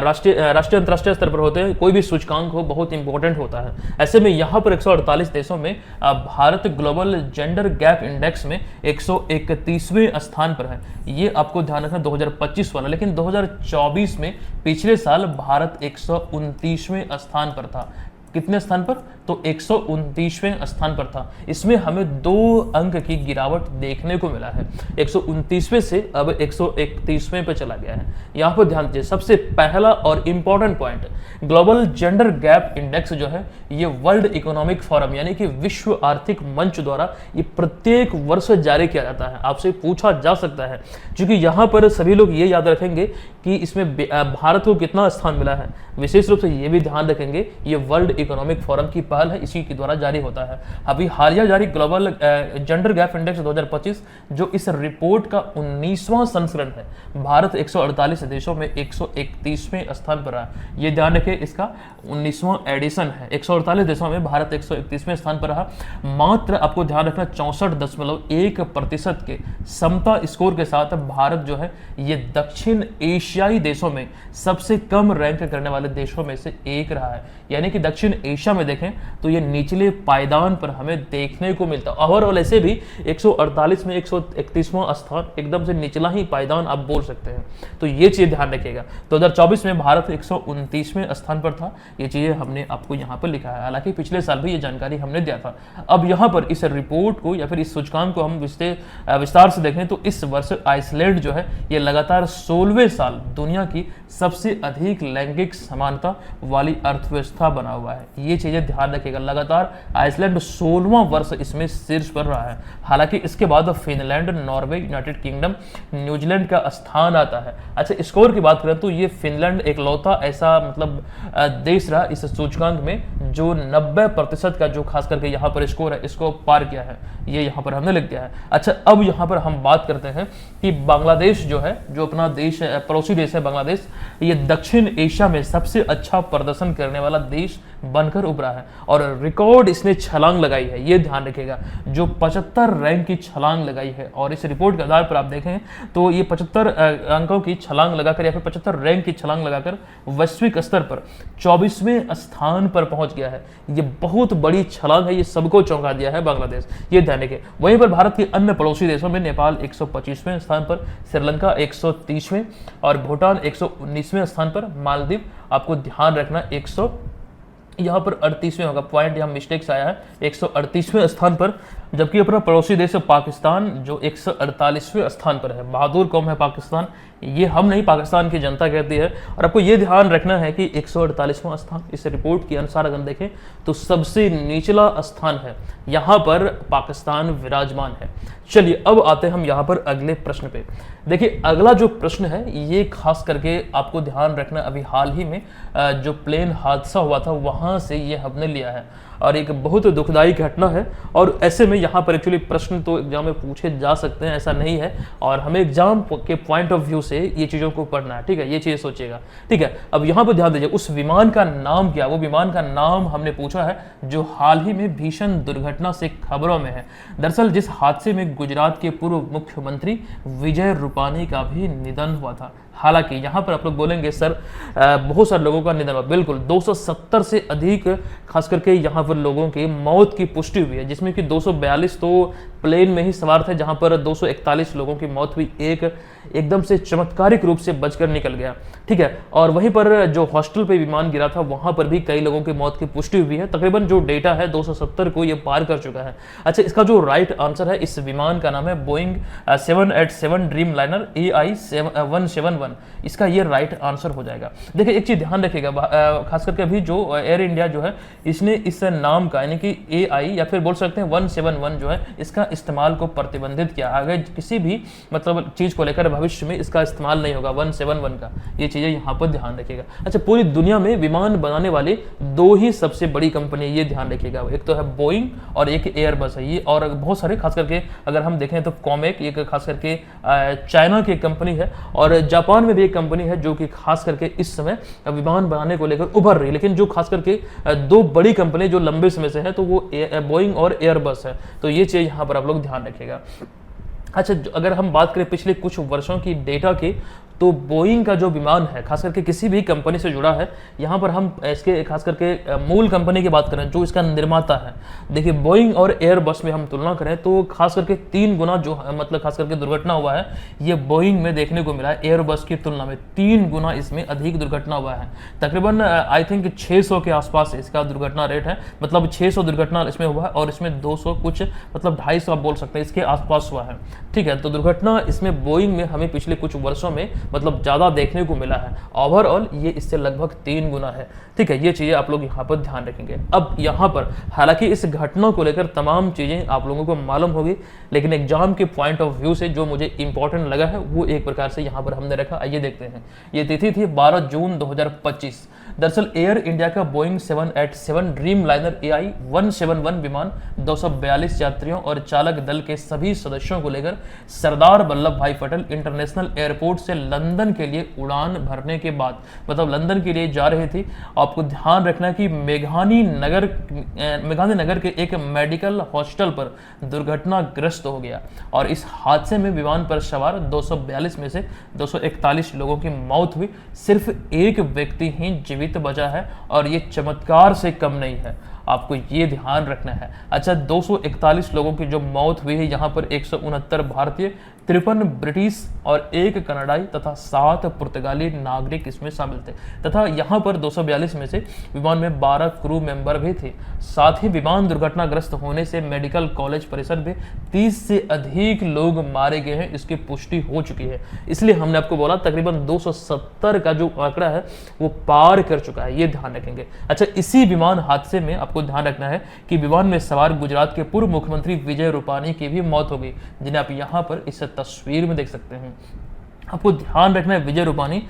राष्ट्रीय अंतर्राष्ट्रीय स्तर पर होते हैं, कोई भी सूचकांक हो, बहुत इंपॉर्टेंट होता है। ऐसे में यहाँ पर 148 देशों में Bharat global gender gap index में 131वें स्थान पर है। ये आपको ध्यान रखना 2025 वाला, लेकिन 2024 में पिछले साल भारत 129वें स्थान पर था। कितने स्थान पर? तो 129वें स्थान पर था। इसमें हमें 2 अंक की गिरावट देखने को मिला है, 129वें से अब 131वें पे चला गया है। यहाँ पर ध्यान दीजिए, सबसे पहला और important point, global gender gap index जो है ये वर्ल्ड इकोनॉमिक फोरम यानी कि विश्व आर्थिक मंच द्वारा ये प्रत्येक वर्ष जारी किया जाता है। आपसे पूछा जा सकता है, क्योंकि यहाँ पर सभी लोग ये याद रखेंगे कि इसमें भारत को कितना स्थान मिला है, विशेष रूप से ये भी ध्यान रखेंगे ये वर्ल्ड इकोनॉमिक फोरम की पहल है, इसी के द्वारा जारी होता है। अभी हालिया जारी ग्लोबल जेंडर गैप इंडेक्स 2025 जो इस रिपोर्ट का 19वां संस्करण है, भारत 148 देशों में 131वें स्थान पर रहा। ये ध्यान रखें, इसका 19वां एडिशन है। 148 देशों में भारत 131वें स्थान पर रहा। मात्र आपको ध्यान रखना 64.1% के समता स्कोर के साथ भारत जो है ये दक्षिण एशियाई देशों में सबसे कम रैंक करने वाले देशों में से एक रहा है। यानी कि दक्षिण एशिया में देखें तो ये निचले पायदान पर हमें देखने को मिलता है। ओवरऑल ऐसे भी 148 में 131वां स्थान एकदम से निचला ही पायदान आप बोल सकते हैं, तो ये चीज ध्यान रखिएगा। 2024 में भारत 129वें स्थान पर था, ये चीजें हमने आपको यहाँ पर लिखा है। हालांकि पिछले साल भी ये जानकारी हमने दिया था। अब यहाँ पर इस रिपोर्ट को या फिर इस सूचकांक को हम विस्तार से देखें तो इस वर्ष आइसलैंड जो है ये लगातार 16वें साल दुनिया की सबसे अधिक लैंगिक समानता वाली अर्थव्यवस्था बना हुआ है। ये चीजें ध्यान रखिएगा, लगातार आइसलैंड 16वां वर्ष इसमें शीर्ष पर रहा है। हालांकि इसके बाद Finland, Norway, United kingdom, New Zealand का स्थान आता है। अच्छा, स्कोर की बात करें तो ये फिनलैंड एकलौता ऐसा मतलब देश रहा इस सूचकांक में जो 90% का जो खास करके यहाँ पर स्कोर है इसको पार किया है। ये यहाँ पर हमने लिख दिया है। अच्छा, अब यहाँ पर हम बात करते हैं कि बांग्लादेश जो है, जो अपना देश है, पड़ोसी देश है बांग्लादेश, ये दक्षिण एशिया में सबसे अच्छा प्रदर्शन करने वाला देश बनकर उभरा है और रिकॉर्ड इसने छलांग लगाई है। ये ध्यान रखिएगा, जो 75 रैंक की छलांग लगाई है और इस रिपोर्ट के आधार पर आप देखें तो ये 75 अंकों की छलांग लगाकर या फिर 75 रैंक की छलांग लगाकर वैश्विक स्तर पर 24वें स्थान पर पहुंच गया है। ये बहुत बड़ी छलांग है, ये सबको चौंका दिया है बांग्लादेश, ये ध्यान रखिए। वहीं पर भारत के अन्य पड़ोसी देशों में नेपाल 125वें स्थान पर, श्रीलंका 130वें और भूटान 119वें स्थान पर, मालदीव आपको ध्यान रखना 100 यहाँ पर 38वें होगा, पॉइंट यहाँ मिस्टेक से आया है, 138वें स्थान पर। जबकि अपना पड़ोसी देश पाकिस्तान जो 148वें स्थान पर है। बहादुर कौम है पाकिस्तान, ये हम नहीं पाकिस्तान की जनता कहती है। और आपको ये ध्यान रखना है कि 148वां स्थान इस रिपोर्ट के अनुसार अगर देखें तो सबसे निचला स्थान है, यहाँ पर पाकिस्तान विराजमान है। चलिए अब आते हैं हम यहाँ पर अगले प्रश्न पे। देखिए अगला जो प्रश्न है ये खास करके आपको ध्यान रखना, अभी हाल ही में जो प्लेन हादसा हुआ था वहाँ से ये हमने लिया है और एक बहुत दुखदायी घटना है। और ऐसे में यहाँ पर एक्चुअली प्रश्न तो एग्जाम में पूछे जा सकते हैं, ऐसा नहीं है, और हमें एग्जाम के पॉइंट ऑफ व्यू से ये चीज़ों को पढ़ना है, ठीक है, ये चीज़ सोचिएगा, ठीक है। अब यहाँ पर ध्यान दीजिए, उस विमान का नाम क्या, वो विमान का नाम हमने पूछा है जो हाल ही में भीषण दुर्घटना से खबरों में है। दरअसल जिस हादसे में गुजरात के पूर्व मुख्यमंत्री विजय रूपानी का भी निधन हुआ था। हालांकि यहाँ पर आप लोग बोलेंगे सर बहुत सारे लोगों का निधन हुआ, बिल्कुल 270 से अधिक खास करके यहाँ पर लोगों की मौत की पुष्टि हुई है, जिसमें कि 242 तो प्लेन में ही सवार थे, जहाँ पर 241 लोगों की मौत हुई, एक एकदम से चमत्कारिक रूप से बचकर निकल गया, ठीक है। और वहीं पर जो हॉस्टल पे विमान गिरा था वहाँ पर भी कई लोगों की मौत की पुष्टि हुई है। तकरीबन जो डेटा है 270 को ये पार कर चुका है। अच्छा, इसका जो राइट आंसर है, इस विमान का नाम है बोइंग 787 ड्रीम लाइनर AI 171, इसका ये राइट आंसर हो जाएगा। देखिए एक चीज ध्यान रखिएगा, खास करके अभी जो एयर इंडिया जो है इसने इस नाम का यानी कि AI या फिर बोल सकते हैं 171 जो है इसका इस्तेमाल को प्रतिबंधित किया। आगे किसी भी मतलब चीज को लेकर भविष्य में इसका इस्तेमाल नहीं होगा 171 का, ये चीजें यहाँ पर ध्यान रखिएगा। अच्छा, पूरी दुनिया में विमान बनाने वाले दो ही सबसे बड़ी कंपनी, ये ध्यान रखिएगा, एक तो है बोइंग और एक एयरबस है। ये और बहुत सारे खास करके अगर हम देखें तो कॉमेक एक खास करके चाइना की कंपनी है और जापान में भी एक कंपनी है जो कि खास करके इस समय विमान बनाने को लेकर उभर रही है। लेकिन जो खास करके दो बड़ी कंपनी जो लंबे समय से है तो वो बोइंग और एयरबस है, तो ये चीज यहाँ पर आप लोग ध्यान रखिएगा। अच्छा, अगर हम बात करें पिछले कुछ वर्षों की डेटा की, तो बोइंग का जो विमान है खास करके किसी भी कंपनी से जुड़ा है, यहाँ पर हम इसके खास करके मूल कंपनी की बात करें जो इसका निर्माता है, देखिए बोइंग और एयरबस में हम तुलना करें तो खास करके 3 गुना जो मतलब खास करके दुर्घटना हुआ है ये बोइंग में देखने को मिला है, एयरबस की तुलना में 3 गुना इसमें अधिक दुर्घटना हुआ है। तकरीबन आई थिंक 600 के आसपास इसका दुर्घटना रेट है, मतलब 600 दुर्घटना इसमें हुआ है और इसमें 200 कुछ मतलब 250 आप बोल सकते हैं इसके आसपास हुआ है, ठीक है। तो दुर्घटना इसमें बोइंग में हमें पिछले कुछ वर्षों में मतलब ज़्यादा देखने को मिला है। ओवरऑल ये इससे लगभग 3 गुना है। ठीक है, ये चीज़ें आप लोग यहाँ पर ध्यान रखेंगे। अब यहाँ पर हालांकि इस घटना को लेकर तमाम चीज़ें आप लोगों को मालूम होगी, लेकिन एग्जाम के पॉइंट ऑफ व्यू से जो मुझे इंपॉर्टेंट लगा है वो एक प्रकार से यहाँ पर हमने रखा। आइए देखते हैं। ये तिथि थी 12 जून 2025। दरअसल एयर इंडिया का बोइंग 787 ड्रीम लाइनर AI 171 विमान 242 यात्रियों और चालक दल के सभी सदस्यों को लेकर सरदार वल्लभ भाई पटेल इंटरनेशनल एयरपोर्ट से लंदन के लिए उड़ान भरने के बाद, मतलब लंदन के लिए जा रही थी। आपको ध्यान रखना कि मेघानी नगर के एक मेडिकल हॉस्टल पर दुर्घटनाग्रस्त हो गया और इस हादसे में विमान पर सवार 242 में से 241 लोगों की मौत हुई। सिर्फ एक व्यक्ति ही जीवित बचा है और ये चमत्कार से कम नहीं है, आपको ये ध्यान रखना है। अच्छा, 241 लोगों की जो मौत हुई है, यहाँ पर 169 भारतीय, 53 ब्रिटिश और 1 कनाडाई तथा 7 पुर्तगाली नागरिक इसमें शामिल थे। तथा यहाँ पर 242 में से विमान में 12 क्रू मेंबर भी थे। साथ ही विमान दुर्घटनाग्रस्त होने से मेडिकल कॉलेज परिसर में 30 से अधिक लोग मारे गए हैं, इसकी पुष्टि हो चुकी है। इसलिए हमने आपको बोला तकरीबन 270 का जो आंकड़ा है वो पार कर चुका है, ये ध्यान रखेंगे। अच्छा, इसी विमान हादसे में आपको ध्यान रखना है कि विमान में सवार गुजरात के पूर्व मुख्यमंत्री विजय रूपानी की भी मौत हो गई, जिन्हें आप यहाँ पर इस तस्वीर में देख सकते हैं। आपको ध्यान रखना है विजय रूपानी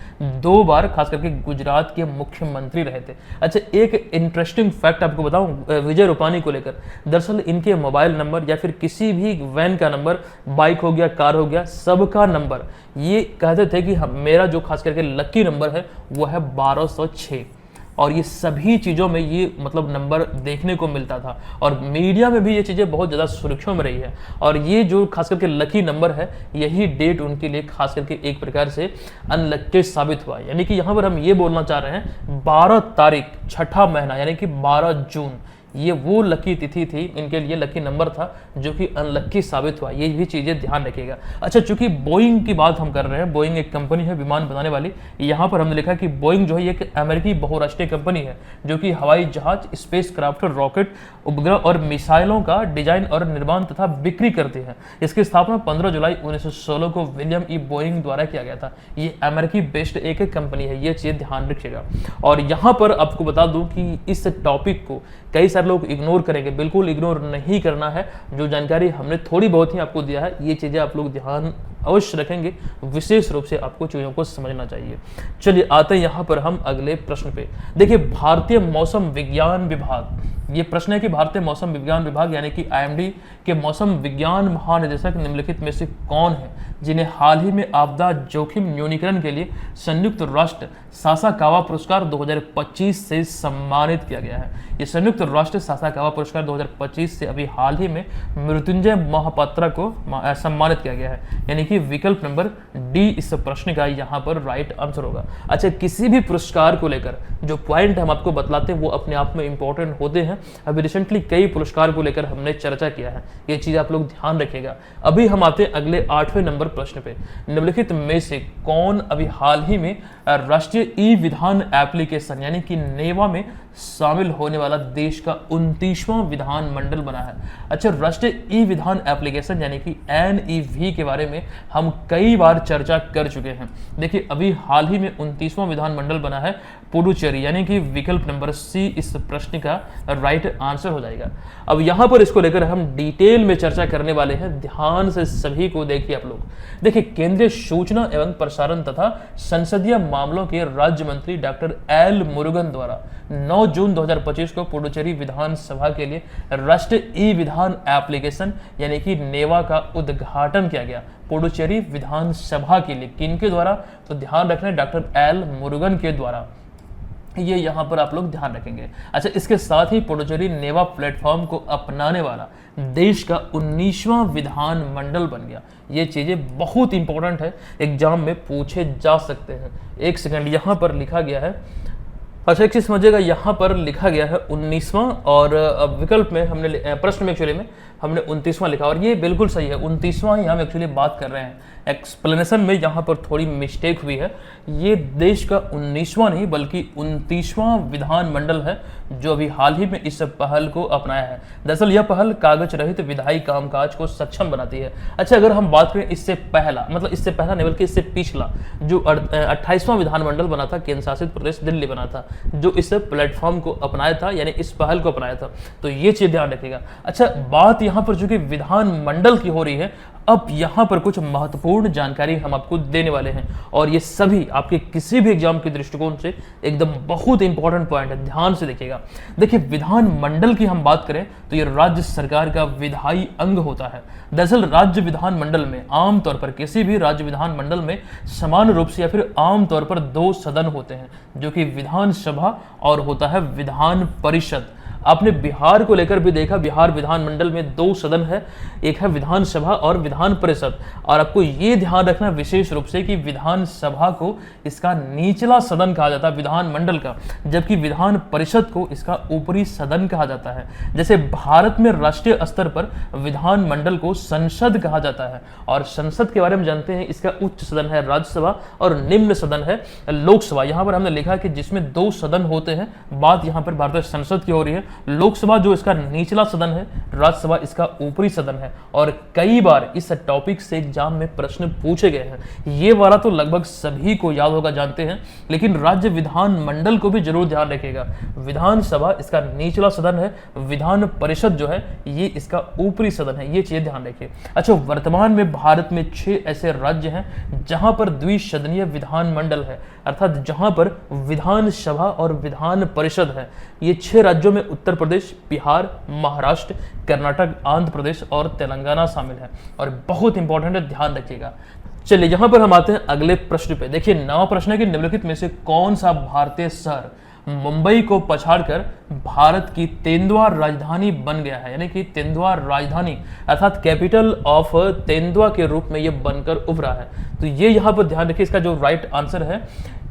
2 बार खास करके गुजरात के मुख्यमंत्री रहे थे। अच्छा, एक इंटरेस्टिंग फैक्ट आपको बताऊं विजय रूपानी को लेकर। दरअसल इनके मोबाइल नंबर या फिर किसी भी वैन का नंबर, बाइक हो गया, कार हो गया, सबका नंबर ये कहते थे कि मेरा जो खास करके लकी नंबर है वो है 1206। और ये सभी चीज़ों में ये मतलब नंबर देखने को मिलता था और मीडिया में भी ये चीज़ें बहुत ज़्यादा सुर्खियों में रही है। और ये जो खास करके लकी नंबर है, यही डेट उनके लिए खास करके एक प्रकार से अनलक्की साबित हुआ। यानी कि यहाँ पर हम ये बोलना चाह रहे हैं 12 तारीख 6ठा महीना यानी कि 12 जून, ये वो लकी तिथि थी, इनके लिए लकी नंबर था जो कि अनलक्की साबित हुआ। ये भी चीज़ें ध्यान रखिएगा। अच्छा, चूंकि बोइंग की बात हम कर रहे हैं, बोइंग एक कंपनी है विमान बनाने वाली। यहाँ पर हमने लिखा कि बोइंग जो है एक अमेरिकी बहुराष्ट्रीय कंपनी है जो कि हवाई जहाज, स्पेस क्राफ्ट, रॉकेट, उपग्रह और मिसाइलों का डिजाइन और निर्माण तथा बिक्री करती है। इसकी स्थापना 15 जुलाई 1916 को विलियम ई बोइंग द्वारा किया गया था। ये अमेरिकी बेस्ड एक कंपनी है, ये चीज़ ध्यान रखिएगा। और यहाँ पर आपको बता दूं कि इस टॉपिक को कई सारे लोग इग्नोर करेंगे, बिल्कुल इग्नोर नहीं करना है। जो जानकारी हमने थोड़ी बहुत ही आपको दिया है, ये चीज़ें आप लोग ध्यान अवश्य रखेंगे, विशेष रूप से आपको चीज़ों को समझना चाहिए। चलिए आते हैं यहाँ पर हम अगले प्रश्न पे। देखिए, भारतीय मौसम विज्ञान विभाग, ये प्रश्न है कि भारतीय मौसम विज्ञान विभाग यानी कि IMD के मौसम विज्ञान महानिदेशक निम्नलिखित में से कौन है जिन्हें हाल ही में आपदा जोखिम न्यूनीकरण के लिए संयुक्त राष्ट्र सासाकावा पुरस्कार 2025 से सम्मानित किया गया है। ये संयुक्त राष्ट्र सासाकावा पुरस्कार 2025 से अभी हाल ही में मृत्युंजय महापात्रा को सम्मानित किया गया है, यानी कि विकल्प नंबर डी इस प्रश्न का यहाँ पर राइट आंसर होगा। अच्छा, किसी भी पुरस्कार को लेकर जो पॉइंट हम आपको बतलाते हैं वो अपने आप में इंपॉर्टेंट होते हैं। अभी रिसेंटली कई पुरस्कार को लेकर हमने चर्चा किया है, ये चीज आप लोग ध्यान रखिएगा। अभी हम आते हैं अगले 8वें नंबर प्रश्न पे। निम्नलिखित में से कौन अभी हाल ही में राष्ट्रीय ई विधान एप्लीकेशन यानी कि नेवा में शामिल होने वाला देश का 29वां विधान मंडल बना है? अच्छा, राष्ट्रीय ई विधान एप्लीकेशन यानी कि NEV के बारे में हम कई बार चर्चा कर चुके हैं। देखिए, अभी हाल ही में 29वां विधान मंडल बना है पुडुचेरी, यानी कि विकल्प नंबर सी इस प्रश्न का राइट आंसर हो जाएगा। अब यहाँ पर इसको लेकर हम डिटेल में चर्चा करने वाले हैं, ध्यान से सभी को देखिए आप लोग। देखिए, केंद्रीय सूचना एवं प्रसारण तथा संसदीय मामलों के राज्य मंत्री डॉक्टर एल मुरुगन द्वारा 9 जून 2025 को पुडुचेरी विधानसभा के लिए राष्ट्रीय ई विधान एप्लीकेशन यानी कि नेवा का उद्घाटन किया गया। पुडुचेरी विधानसभा के लिए किनके द्वारा? तो ध्यान रखना, डॉक्टर एल मुरुगन के द्वारा, ये यहाँ पर आप लोग ध्यान रखेंगे। अच्छा, इसके साथ ही पुडुचेरी नेवा प्लेटफॉर्म को अपनाने वाला देश का 19वां विधान मंडल बन गया। ये चीज़ें बहुत इंपॉर्टेंट है, एग्जाम में पूछे जा सकते हैं। एक सेकंड, यहाँ पर लिखा गया है अच्छा, एक चीज समझिएगा, यहाँ पर लिखा गया है 19वां और विकल्प में हमने प्रश्न में एक्चुअली में हमने 29वां लिखा, और ये बिल्कुल सही है, 29वां ही हम एक्चुअली बात कर रहे हैं। एक्सप्लेनेशन में यहाँ पर थोड़ी मिस्टेक हुई है, ये देश का 19वां नहीं बल्कि 29वां विधानमंडल है जो अभी हाल ही में इस पहल को अपनाया है। दरअसल यह पहल कागज रहित विधायी कामकाज को सक्षम बनाती है। अच्छा, अगर हम बात करें इससे पहला, मतलब इससे पहला नहीं बल्कि इससे पिछला जो 28वां विधानमंडल बना था, केंद्र शासित प्रदेश दिल्ली बना था, जो इस प्लेटफॉर्म को अपनाया था, यानी इस पहल को अपनाया था, तो ये चीज ध्यान रखिएगा। अच्छा, बात यहाँ पर चूंकि विधानमंडल की हो रही है, अब यहाँ पर कुछ महत्वपूर्ण जानकारी हम आपको देने वाले हैं, और ये सभी आपके किसी भी एग्जाम के दृष्टिकोण से एकदम बहुत इंपॉर्टेंट पॉइंट है, ध्यान से देखिएगा। देखिए, विधानमंडल की हम बात करें तो ये राज्य सरकार का विधायी अंग होता है। दरअसल राज्य विधानमंडल में आमतौर पर, किसी भी राज्य विधानमंडल में समान रूप से या फिर आमतौर पर 2 सदन होते हैं, जो कि विधानसभा और होता है विधान परिषद। आपने बिहार को लेकर भी देखा, बिहार विधानमंडल में 2 सदन है, एक है विधानसभा और विधान परिषद। और आपको ये ध्यान रखना विशेष रूप से कि विधानसभा को इसका निचला सदन कहा जाता है विधानमंडल का, जबकि विधान परिषद को इसका ऊपरी सदन कहा जाता है। जैसे भारत में राष्ट्रीय स्तर पर विधानमंडल को संसद कहा जाता है, और संसद के बारे में जानते हैं, इसका उच्च सदन है राज्यसभा और निम्न सदन है लोकसभा। यहाँ पर हमने लिखा कि जिसमें 2 सदन होते हैं, बात यहाँ पर भारतीय संसद की हो रही है। लोकसभा जो इसका निचला सदन है, राज्यसभा इसका ऊपरी सदन है। और कई बार इस टॉपिक से एग्जाम में प्रश्न पूछे गए हैं, ये वाला तो लगभग सभी को याद होगा, जानते हैं, लेकिन राज्य विधानमंडल को भी जरूर ध्यान रखिएगा। विधानसभा इसका निचला सदन है, विधान परिषद जो है ये इसका ऊपरी सदन है, ये चीज ध्यान रखिए। अच्छा, वर्तमान में भारत में 6 ऐसे राज्य हैं जहां पर द्विसदनीय विधानमंडल है, अर्थात जहां पर विधानसभा और विधान परिषद है। ये 6 राज्यों में उत्तर प्रदेश, बिहार, महाराष्ट्र, कर्नाटक, आंध्र प्रदेश और तेलंगाना शामिल है, और बहुत इंपॉर्टेंट है, ध्यान रखिएगा। चलिए, यहां पर हम आते हैं अगले प्रश्न पे। देखिए, नवा प्रश्न है कि निम्नलिखित में से कौन सा भारतीय शहर मुंबई को पछाड़कर भारत की तेंदुआ राजधानी बन गया है, यानी कि तेंदुआ राजधानी अर्थात कैपिटल ऑफ तेंदुआ के रूप में यह बनकर उभरा है। तो ये यहाँ पर ध्यान रखिए, इसका जो राइट आंसर है,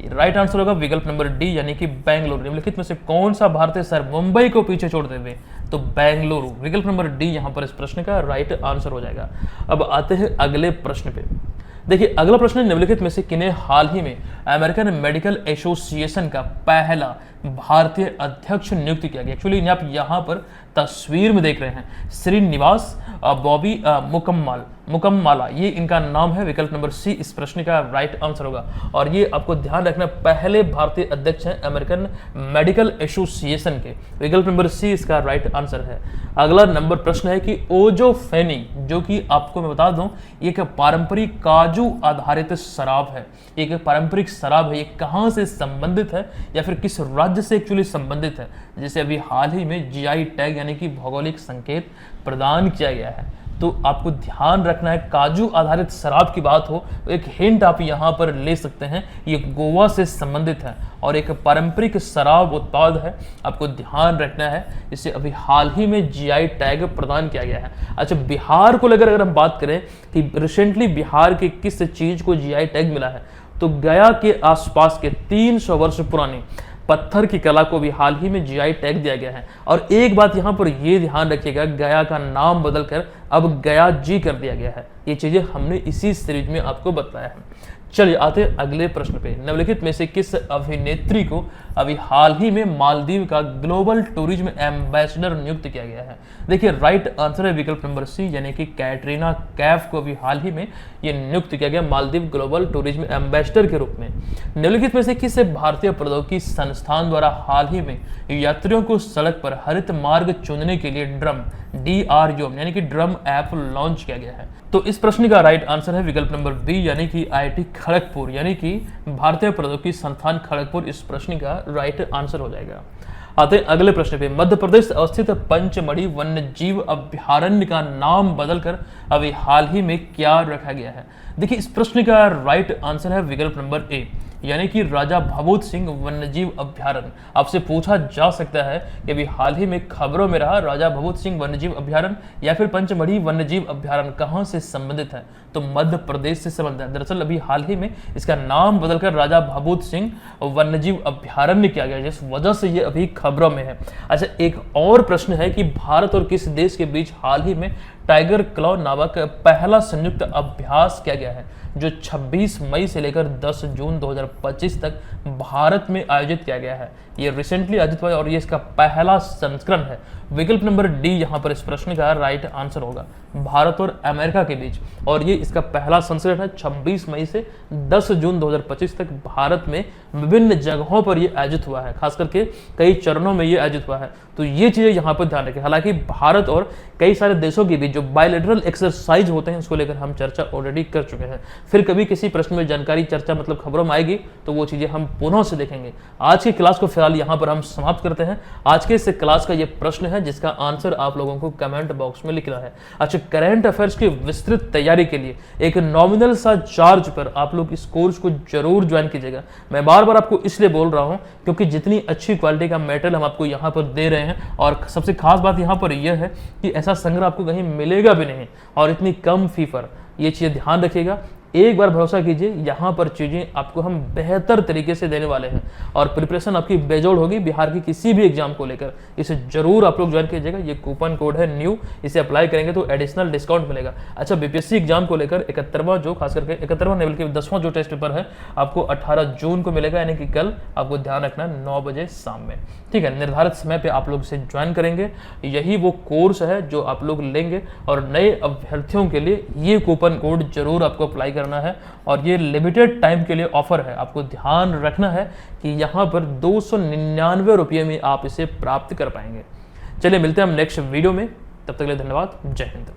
राइट आंसर होगा विकल्प नंबर डी, यानी कि बेंगलुरु। निम्नलिखित में से कौन सा भारतीय शहर मुंबई को पीछे छोड़ते हुए, तो बेंगलुरु, विकल्प नंबर डी यहाँ पर इस प्रश्न का राइट आंसर हो जाएगा। अब आते हैं अगले प्रश्न पे। देखिए, अगला प्रश्न निम्नलिखित में से किन्हें हाल ही में अमेरिकन मेडिकल एसोसिएशन का पहला भारतीय अध्यक्ष नियुक्त किया गया। एक्चुअली आप यहाँ पर तस्वीर में देख रहे हैं, श्रीनिवास बॉबी मुकम्माला, ये इनका नाम है। विकल्प नंबर सी इस प्रश्न का राइट आंसर होगा। और ये आपको ध्यान रखना, पहले भारतीय अध्यक्ष हैं अमेरिकन मेडिकल एसोसिएशन के। विकल्प नंबर सी इसका राइट आंसर है। अगला नंबर प्रश्न है कि ओजोफेनी, जो कि आपको मैं बता दूं, एक पारंपरिक काजू आधारित शराब है, एक पारंपरिक शराब है। ये कहाँ से संबंधित है या फिर किस राज्य से एक्चुअली संबंधित है, जिसे अभी हाल ही में जीआई टैग यानी कि भौगोलिक संकेत प्रदान किया गया है। तो आपको ध्यान रखना है, काजू आधारित शराब की बात हो तो एक हिंट आप यहाँ पर ले सकते हैं, ये गोवा से संबंधित है और एक पारंपरिक शराब उत्पाद है। आपको ध्यान रखना है, इसे अभी हाल ही में जीआई टैग प्रदान किया गया है। अच्छा, बिहार को लेकर अगर हम बात करें कि रिसेंटली बिहार के किस चीज को जीआई टैग मिला है, तो गया के आसपास के 300 वर्ष पुरानी पत्थर की कला को भी हाल ही में जीआई टैग दिया गया है। और एक बात यहाँ पर ये ध्यान रखिएगा, गया का नाम बदलकर अब गया जी कर दिया गया है। ये चीजें हमने इसी सीरीज में आपको बताया है। चलिए आते हैं अगले प्रश्न पे। निम्नलिखित में से किस अभिनेत्री को अभी हाल ही में मालदीव का ग्लोबल टूरिज्म एम्बेसडर नियुक्त किया गया है? देखिए, राइट आंसर है विकल्प नंबर सी, यानी कि कैटरीना कैफ को अभी हाल ही में ये नियुक्त किया गया मालदीव ग्लोबल टूरिज्म एम्बेसडर के रूप में। निम्नलिखित में से किस भारतीय प्रौद्योगिकी संस्थान द्वारा हाल ही में यात्रियों को सड़क पर हरित मार्ग चुनने के लिए ड्रम DRUM यानी कि ड्रम ऐप लॉन्च किया गया है? तो इस प्रश्न का राइट आंसर है विकल्प नंबर बी, यानी कि IIT खड़गपुर, यानी कि भारतीय प्रौद्योगिकी संस्थान खड़गपुर इस प्रश्न का राइट आंसर हो जाएगा। आते हैं अगले प्रश्न पे। मध्य प्रदेश अवस्थित पंचमढ़ी वन्य जीव अभ्यारण्य का नाम बदलकर अभी हाल ही में क्या रखा गया है? देखिए, इस प्रश्न का राइट आंसर है विकल्प नंबर ए, यानी कि राजा भभूत सिंह वन्यजीव अभ्यारण्य। आपसे पूछा जा सकता है कि अभी हाल ही में खबरों में रहा राजा भभूत सिंह वन्यजीव अभ्यारण्य या फिर पंचमढ़ी वन्यजीव अभ्यारण्य कहां से संबंधित है? तो मध्य प्रदेश से संबंधित है। दरअसल अभी हाल ही में इसका नाम बदलकर राजा भभूत सिंह वन्यजीव अभ्यारण्य किया गया, जिस वजह से ये अभी खबरों में है। अच्छा, एक और प्रश्न है कि भारत और किस देश के बीच हाल ही में टाइगर क्लॉ नामक पहला संयुक्त अभ्यास किया गया है, जो 26 मई से लेकर 10 जून 2025 तक भारत में आयोजित किया गया है। ये रिसेंटली आयोजित हुआ है और ये इसका पहला संस्करण है। विकल्प नंबर डी यहाँ पर इस प्रश्न का राइट आंसर होगा, भारत और अमेरिका के बीच, और ये इसका पहला संस्करण है। 26 मई से 10 जून 2025 तक भारत में विभिन्न जगहों पर ये आयोजित हुआ है, खास करके कई चरणों में ये आयोजित हुआ है। तो ये चीजें यहाँ पर ध्यान रखें। हालांकि भारत और कई सारे देशों के बीच जो बायलैटरल एक्सरसाइज होते हैं, उसको लेकर हम चर्चा ऑलरेडी कर चुके हैं। फिर कभी किसी प्रश्न में जानकारी चर्चा मतलब खबरों में आएगी तो वो चीजें हम पुनः से देखेंगे। आज की क्लास को फिलहाल यहाँ पर हम समाप्त करते हैं। आज के इस क्लास का ये प्रश्न है जिसका आंसर आप लोगों को कमेंट बॉक्स में लिखना है। अच्छा, करंट अफेयर्स की विस्तृत तैयारी के लिए एक नॉमिनल सा चार्ज पर आप लोग इस कोर्स को जरूर ज्वाइन कीजिएगा। मैं बार बार आपको इसलिए बोल रहा हूँ क्योंकि जितनी अच्छी क्वालिटी का मेटेरियल हम आपको यहाँ पर दे रहे हैं, और सबसे खास बात यहाँ पर यह है कि ऐसा संग्रह आपको कहीं मिलेगा भी नहीं और इतनी कम फी पर। ये चीज़ ध्यान रखिएगा, एक बार भरोसा कीजिए, यहाँ पर चीज़ें आपको हम बेहतर तरीके से देने वाले हैं और प्रिपरेशन आपकी बेजोड़ होगी बिहार की किसी भी एग्जाम को लेकर। इसे जरूर आप लोग ज्वाइन कीजिएगा। ये कूपन कोड है न्यू, इसे अप्लाई करेंगे तो एडिशनल डिस्काउंट मिलेगा। अच्छा, बीपीएससी एग्जाम को लेकर 71वां जो खास करके 71वां लेवल के 10वां जो टेस्ट पेपर है आपको 18 जून को मिलेगा, यानी कि कल। आपको ध्यान रखना 9 बजे शाम में, ठीक है, निर्धारित समय पर आप लोग इसे ज्वाइन करेंगे। यही वो कोर्स है जो आप लोग लेंगे और नए अभ्यर्थियों के लिए ये कूपन कोड जरूर आपको अप्लाई करना है और ये लिमिटेड टाइम के लिए ऑफर है। आपको ध्यान रखना है कि यहाँ पर 299 रुपये में आप इसे प्राप्त कर पाएंगे। चलिए मिलते हैं हम नेक्स्ट वीडियो में, तब तक के लिए धन्यवाद। जय हिंद।